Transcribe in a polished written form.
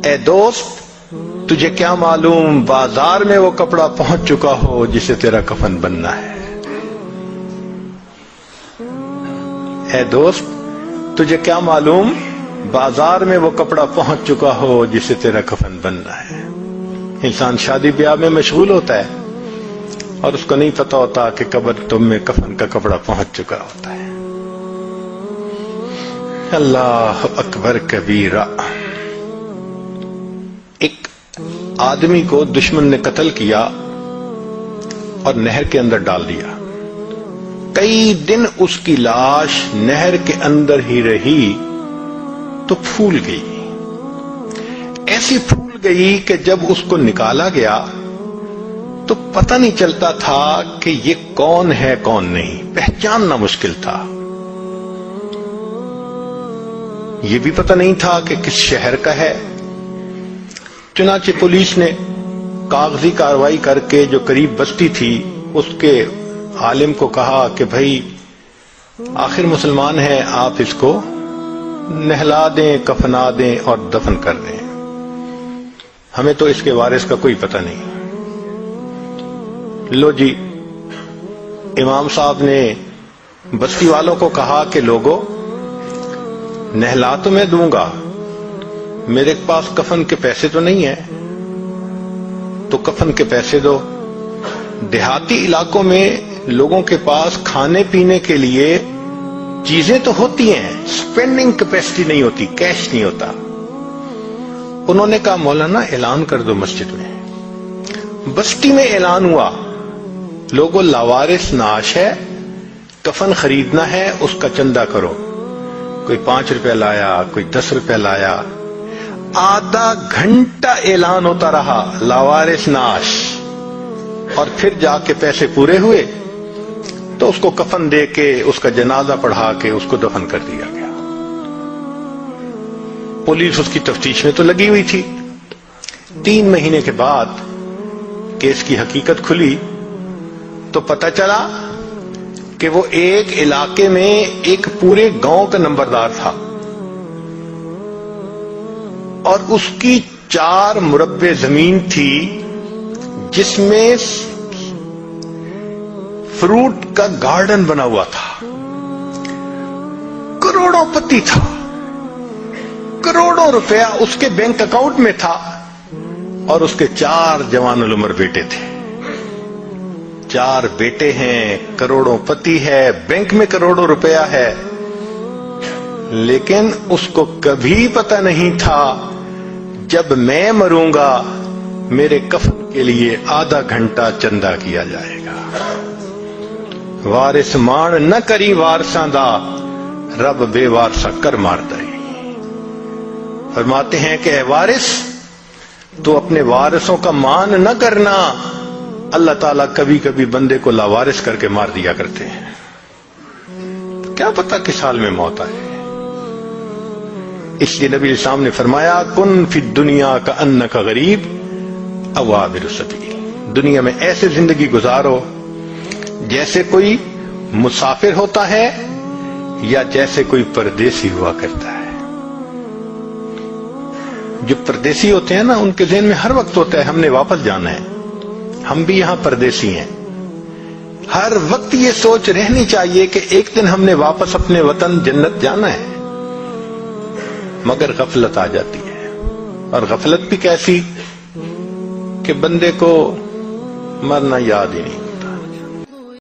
اے دوست تجھے کیا معلوم بازار میں وہ کپڑا پہنچ چکا ہو جسے تیرا کفن بننا ہے. اے دوست تجھے کیا معلوم بازار میں وہ کپڑا پہنچ چکا ہو جسے تیرا کفن بننا ہے. انسان شادی بیاہ میں مشغول ہوتا ہے اور اس کو نہیں پتا ہوتا کہ قبر تم میں کفن کا کپڑا پہنچ چکا ہوتا ہے. اللہ اکبر کبیرہ. ایک آدمی کو دشمن نے قتل کیا اور نہر کے اندر ڈال دیا. کئی دن اس کی لاش نہر کے اندر ہی رہی تو پھول گئی. ایسی پھول گئی کہ جب اس کو نکالا گیا تو پتہ نہیں چلتا تھا کہ یہ کون ہے کون نہیں. پہچاننا مشکل تھا. یہ بھی پتہ نہیں تھا کہ کس شہر کا ہے. چنانچہ پولیس نے کاغذی کارروائی کر کے جو قریب بستی تھی اس کے عالم کو کہا کہ بھائی آخر مسلمان ہے، آپ اس کو نہلا دیں، کفنا دیں اور دفن کر دیں، ہمیں تو اس کے وارث کا کوئی پتہ نہیں. لو جی، امام صاحب نے بستی والوں کو کہا کہ لوگوں نہلا تو میں دوں گا، میرے پاس کفن کے پیسے تو نہیں ہیں، تو کفن کے پیسے دو. دیہاتی علاقوں میں لوگوں کے پاس کھانے پینے کے لیے چیزیں تو ہوتی ہیں، سپینڈنگ کیپیسٹی نہیں ہوتی، کیش نہیں ہوتا. انہوں نے کہا مولانا اعلان کر دو مسجد میں. بستی میں اعلان ہوا، لوگوں لاوارث نعش ہے، کفن خریدنا ہے، اس کا چندہ کرو. کوئی 5 روپے لایا، کوئی 10 روپے لایا. آدھا گھنٹہ اعلان ہوتا رہا لاوارث نعش، اور پھر جا کے پیسے پورے ہوئے تو اس کو کفن دے کے اس کا جنازہ پڑھا کے اس کو دفن کر دیا گیا. پولیس اس کی تفتیش میں تو لگی ہوئی تھی. 3 مہینے کے بعد کیس کی حقیقت کھلی تو پتہ چلا کہ وہ ایک علاقے میں ایک پورے گاؤں کا نمبردار تھا اور اس کی 4 مربع زمین تھی جس میں فروٹ کا گارڈن بنا ہوا تھا. کروڑوں پتی تھا، کروڑوں روپیہ اس کے بینک اکاؤنٹ میں تھا اور اس کے 4 جوان العمر بیٹے تھے. 4 بیٹے ہیں، کروڑوں پتی ہے، بینک میں کروڑوں روپیہ ہے، لیکن اس کو کبھی پتہ نہیں تھا جب میں مروں گا میرے کفن کے لیے آدھا گھنٹہ چندہ کیا جائے گا. وارث مان نہ کری وارثاں دا، رب بے وارثہ کر مار دائی. فرماتے ہیں کہ اے وارث تو اپنے وارثوں کا مان نہ کرنا، اللہ تعالیٰ کبھی کبھی بندے کو لاوارث کر کے مار دیا کرتے ہیں. کیا پتہ کس حال میں موت آئے. اس لیے نبی اسلام نے فرمایا کن فی الدنیا کأنک غریب او عابر السبیل. دنیا میں ایسے زندگی گزارو جیسے کوئی مسافر ہوتا ہے یا جیسے کوئی پردیسی ہوا کرتا ہے. جو پردیسی ہوتے ہیں نا ان کے ذہن میں ہر وقت ہوتا ہے ہم نے واپس جانا ہے. ہم بھی یہاں پردیسی ہیں. ہر وقت یہ سوچ رہنی چاہیے کہ ایک دن ہم نے واپس اپنے وطن جنت جانا ہے. مگر غفلت آ جاتی ہے، اور غفلت بھی کیسی کہ بندے کو مرنا یاد ہی نہیں.